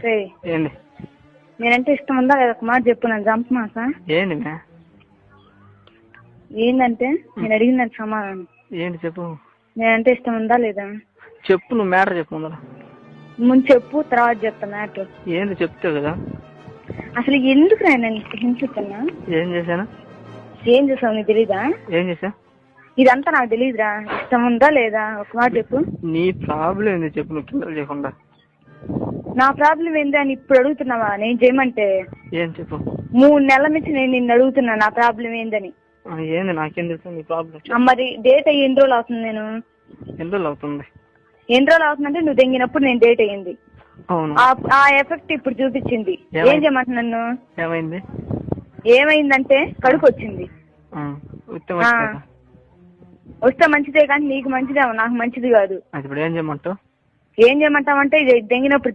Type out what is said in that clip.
రేయ్, ఏంది నేనంటే ఇష్టం ఉందా లేదా ఒక మాట చెప్పు, నన్ను చంపమాక. ఏంది మే ఏందంటే నేను అడిగిన దానికి సమాధానం. ఏంటి చెప్పు. నేనంటే ఇష్టం ఉందా లేదా చెప్పు, నువ్వు మ్యాటర్ చెప్పు ముందర. ముందు చెప్పు, తర్వాత చెప్తా మ్యాటర్. ఏంది చెప్తావు కదా. అసలు ఎందుకు రా నేను హింసిస్తున్నా? ఏం చేశాను? ఏం చేసావు నీకు తెలీదా? ఏం చేసా? ఇదంతా నాకు తెలీదురా. ఇష్టం ఉందా లేదా ఒక మాట చెప్పు. నీ ప్రాబ్లం ఏంది చెప్పు, నువ్వు కిందలు చేయకుండా. నా ప్రాబ్లం ఏంది అని ఇప్పుడు అడుగుతున్నావా? నేను చేయమంటే ఏం చెప్పు. 3 నెలల నుంచి నేను నిన్ను అడుగుతున్నా నా ప్రాబ్లం ఏందని. ఏంది నాకేం తెలుసు నీ ప్రాబ్లం? మరి డేట్ అయ్యి ఎన్ని రోజులు అవుతుంది? నేను ఎన్ని రోజులు అవుతుంది? ఎన్ని రోజులు అవుతుందంటే నువ్వు తెంగినప్పుడు నేను డేట్ అయ్యింది. అవును. ఆ ఎఫెక్ట్ ఇప్పుడు చూపించింది. ఏం చేయమంటున్నా నన్ను? ఏమైంది? ఏమైందంటే కడుపు వచ్చింది. వస్తే మంచిదే కానీ నీకు మంచిదేమో, నాకు మంచిది కాదు. ఇప్పుడు ఏం చేయమంటావు? ఏం చేయమంటావంటే ఇది తెంగినప్పుడు